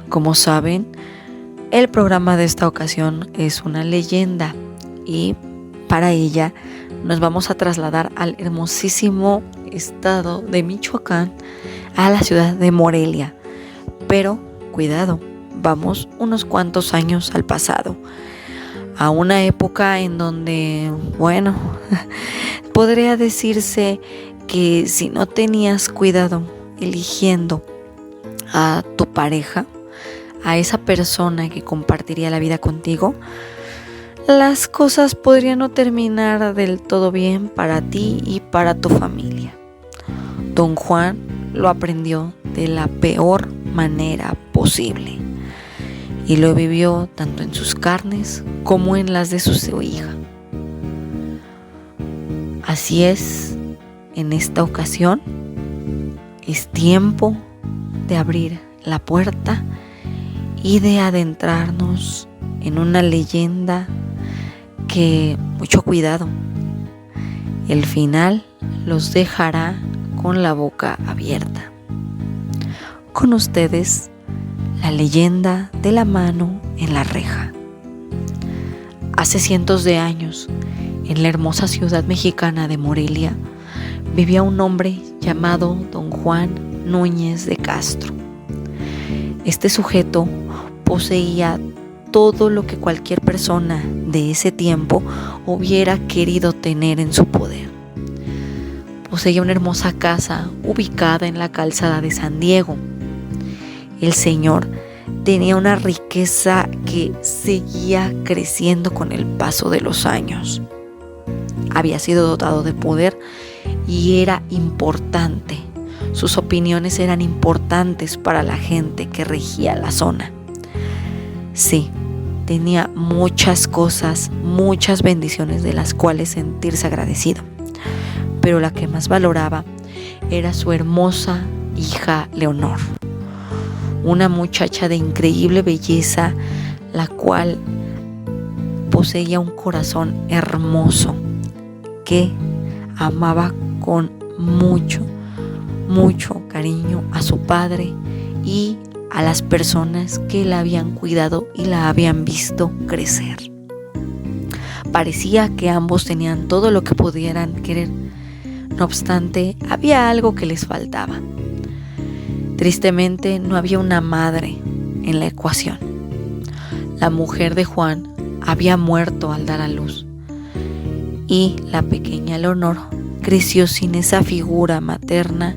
Como saben, el programa de esta ocasión es una leyenda y para ella nos vamos a trasladar al hermosísimo estado de Michoacán, a la ciudad de Morelia. Pero cuidado, vamos unos cuantos años al pasado, a una época en donde, podría decirse que si no tenías cuidado eligiendo a tu pareja, a esa persona que compartiría la vida contigo, las cosas podrían no terminar del todo bien para ti y para tu familia. Don Juan lo aprendió de la peor manera posible y lo vivió tanto en sus carnes como en las de su hija. Así es, en esta ocasión es tiempo de abrir la puerta y de adentrarnos en una leyenda que, mucho cuidado, el final los dejará con la boca abierta. Con ustedes, la leyenda de la mano en la reja. Hace cientos de años, en la hermosa ciudad mexicana de Morelia, vivía un hombre llamado Don Juan Núñez de Castro. Este sujeto poseía todo lo que cualquier persona de ese tiempo hubiera querido tener en su poder. Poseía una hermosa casa ubicada en la calzada de San Diego. El señor tenía una riqueza que seguía creciendo con el paso de los años. Había sido dotado de poder y era importante. Sus opiniones eran importantes para la gente que regía la zona. Sí, tenía muchas cosas, muchas bendiciones de las cuales sentirse agradecido. Pero la que más valoraba era su hermosa hija Leonor, una muchacha de increíble belleza, la cual poseía un corazón hermoso que amaba con mucho cariño a su padre y a las personas que la habían cuidado y la habían visto crecer. Parecía que ambos tenían todo lo que pudieran querer. No obstante, había algo que les faltaba. Tristemente, no había una madre en la ecuación. La mujer de Juan había muerto al dar a luz y la pequeña Leonor creció sin esa figura materna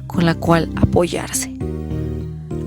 con la cual apoyarse.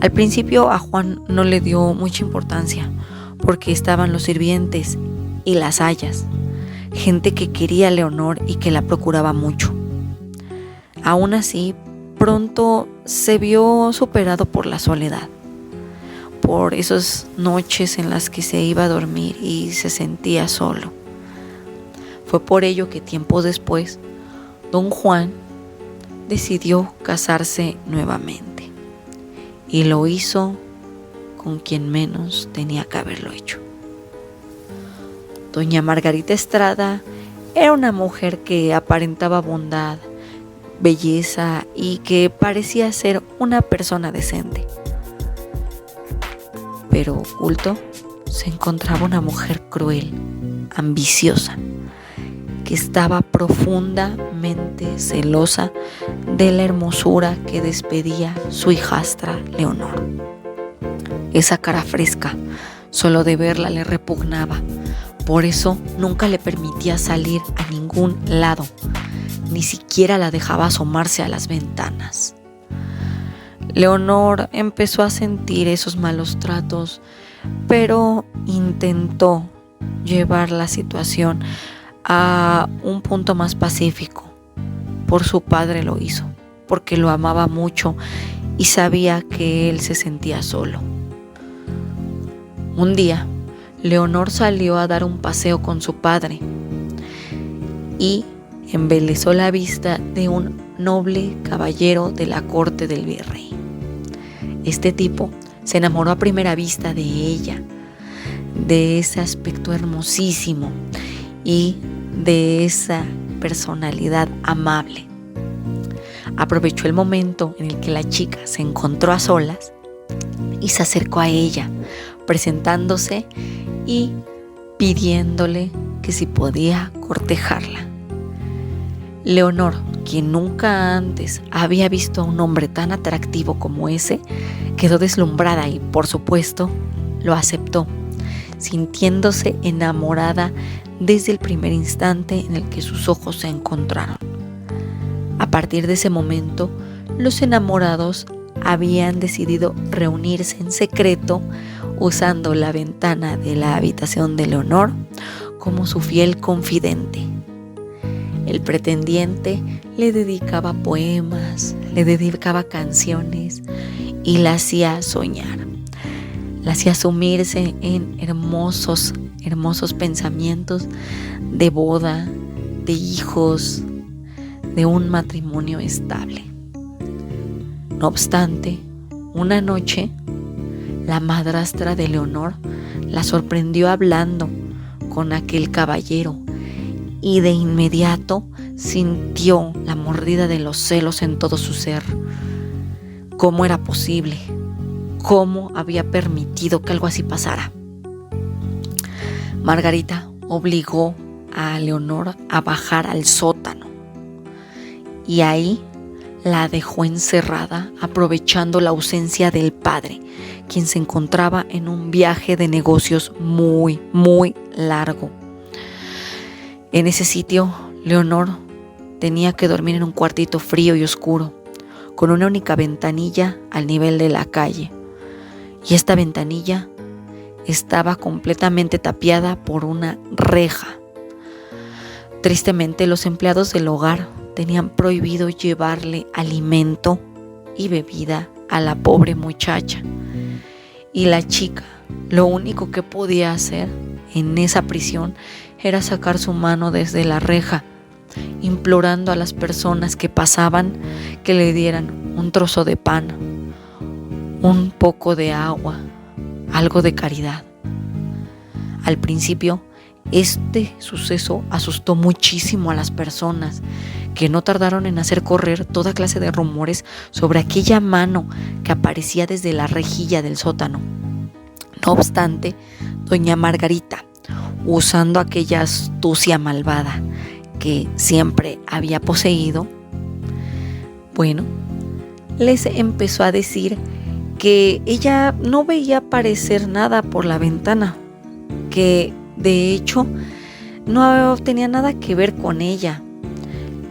Al principio a Juan no le dio mucha importancia porque estaban los sirvientes y las ayas, gente que quería a Leonor y que la procuraba mucho. Aún así, pronto se vio superado por la soledad, por esas noches en las que se iba a dormir y se sentía solo. Fue por ello que tiempo después, Don Juan decidió casarse nuevamente y lo hizo con quien menos tenía que haberlo hecho. Doña Margarita Estrada era una mujer que aparentaba bondad, belleza y que parecía ser una persona decente. Pero oculto se encontraba una mujer cruel, ambiciosa, que estaba profundamente celosa de la hermosura que despedía su hijastra Leonor. Esa cara fresca, solo de verla le repugnaba. Por eso nunca le permitía salir a ningún lado, ni siquiera la dejaba asomarse a las ventanas. Leonor empezó a sentir esos malos tratos, pero intentó llevar la situación a un punto más pacífico. Por su padre lo hizo, porque lo amaba mucho y sabía que él se sentía solo. Un día, Leonor salió a dar un paseo con su padre y embelesó la vista de un noble caballero de la corte del virrey. Este tipo se enamoró a primera vista de ella, de ese aspecto hermosísimo y de esa personalidad amable. Aprovechó el momento en el que la chica se encontró a solas y se acercó a ella, presentándose y pidiéndole que si podía cortejarla. Leonor, quien nunca antes había visto a un hombre tan atractivo como ese, quedó deslumbrada y, por supuesto, lo aceptó, sintiéndose enamorada desde el primer instante en el que sus ojos se encontraron. A partir de ese momento, los enamorados habían decidido reunirse en secreto usando la ventana de la habitación de Leonor como su fiel confidente. El pretendiente le dedicaba poemas, le dedicaba canciones y la hacía soñar. La hacía sumirse en hermosos pensamientos de boda, de hijos, de un matrimonio estable. No obstante, una noche, la madrastra de Leonor la sorprendió hablando con aquel caballero y de inmediato sintió la mordida de los celos en todo su ser. ¿Cómo era posible? ¿Cómo había permitido que algo así pasara? Margarita obligó a Leonor a bajar al sótano y ahí la dejó encerrada, aprovechando la ausencia del padre, quien se encontraba en un viaje de negocios muy largo. En ese sitio, Leonor tenía que dormir en un cuartito frío y oscuro, con una única ventanilla al nivel de la calle. Y esta ventanilla estaba completamente tapiada por una reja. Tristemente, los empleados del hogar tenían prohibido llevarle alimento y bebida a la pobre muchacha. Y la chica, lo único que podía hacer en esa prisión era sacar su mano desde la reja, implorando a las personas que pasaban que le dieran un trozo de pan, un poco de agua, algo de caridad. Al principio, este suceso asustó muchísimo a las personas, que no tardaron en hacer correr toda clase de rumores sobre aquella mano que aparecía desde la rejilla del sótano. No obstante, doña Margarita, usando aquella astucia malvada que siempre había poseído, les empezó a decir que ella no veía aparecer nada por la ventana, que de hecho no tenía nada que ver con ella.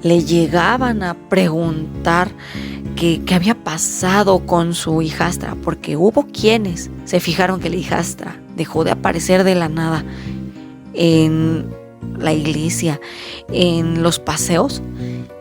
Le llegaban a preguntar qué había pasado con su hijastra, porque hubo quienes se fijaron que la hijastra dejó de aparecer de la nada en la iglesia, en los paseos,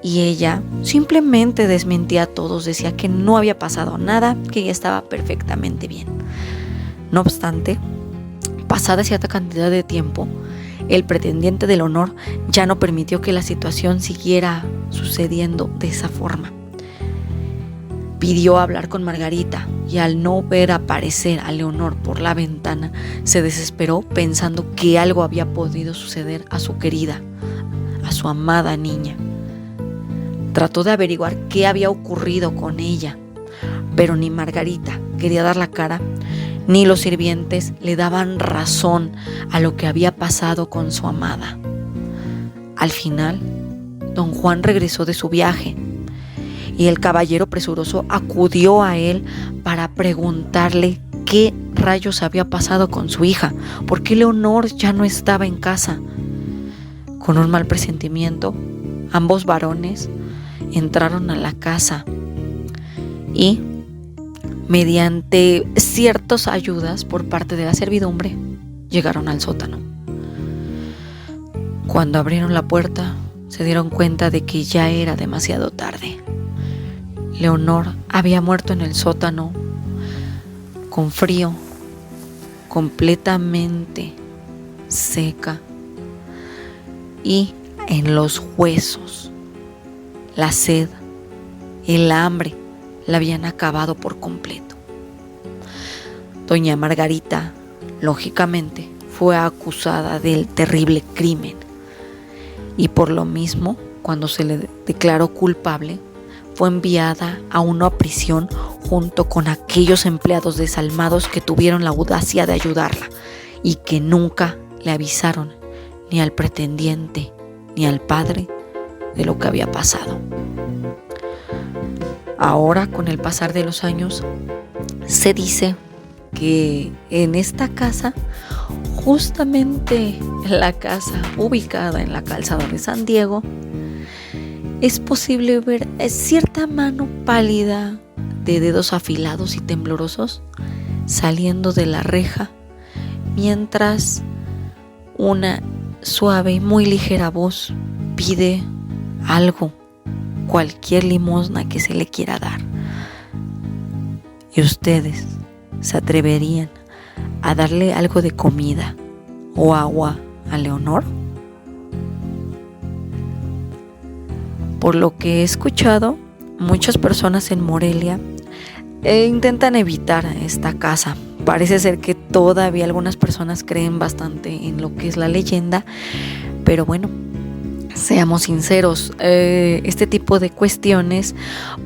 y ella simplemente desmentía a todos, decía que no había pasado nada, que ella estaba perfectamente bien. No obstante, pasada cierta cantidad de tiempo, el pretendiente de Leonor ya no permitió que la situación siguiera sucediendo de esa forma. Pidió hablar con Margarita y al no ver aparecer a Leonor por la ventana, se desesperó pensando que algo había podido suceder a su querida, a su amada niña. Trató de averiguar qué había ocurrido con ella, pero ni Margarita quería dar la cara, ni los sirvientes le daban razón a lo que había pasado con su amada. Al final, don Juan regresó de su viaje y el caballero presuroso acudió a él para preguntarle qué rayos había pasado con su hija, por qué Leonor ya no estaba en casa. Con un mal presentimiento, ambos varones entraron a la casa y, mediante ciertas ayudas por parte de la servidumbre, llegaron al sótano. Cuando abrieron la puerta, se dieron cuenta de que ya era demasiado tarde. Leonor había muerto en el sótano, con frío, completamente seca, y en los huesos. La sed, el hambre la habían acabado por completo. Doña Margarita, lógicamente, fue acusada del terrible crimen y por lo mismo, cuando se le declaró culpable, fue enviada a una prisión junto con aquellos empleados desalmados que tuvieron la audacia de ayudarla y que nunca le avisaron ni al pretendiente ni al padre de lo que había pasado. Ahora, con el pasar de los años, se dice que en esta casa, justamente la casa ubicada en la calzada de San Diego, es posible ver cierta mano pálida de dedos afilados y temblorosos saliendo de la reja, mientras una suave y muy ligera voz pide algo, cualquier limosna que se le quiera dar. ¿Y ustedes se atreverían a darle algo de comida o agua a Leonor? Por lo que he escuchado, muchas personas en Morelia intentan evitar esta casa. Parece ser que todavía algunas personas creen bastante en lo que es la leyenda, pero bueno, seamos sinceros, este tipo de cuestiones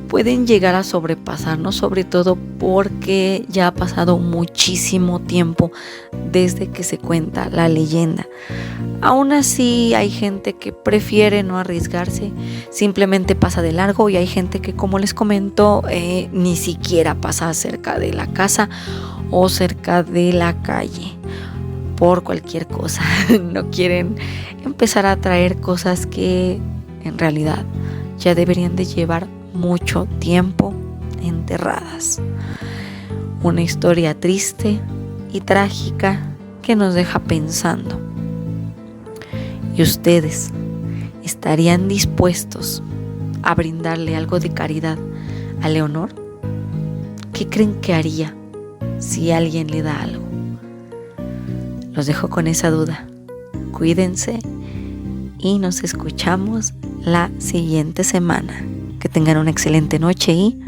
pueden llegar a sobrepasarnos, sobre todo porque ya ha pasado muchísimo tiempo desde que se cuenta la leyenda. Aún así hay gente que prefiere no arriesgarse, simplemente pasa de largo, y hay gente que, como les comento, ni siquiera pasa cerca de la casa o cerca de la calle por cualquier cosa. No quieren empezar a traer cosas que en realidad ya deberían de llevar mucho tiempo enterradas. Una historia triste y trágica que nos deja pensando. ¿Y ustedes estarían dispuestos a brindarle algo de caridad a Leonor? ¿Qué creen que haría si alguien le da algo? Los dejo con esa duda. Cuídense y nos escuchamos la siguiente semana. Que tengan una excelente noche y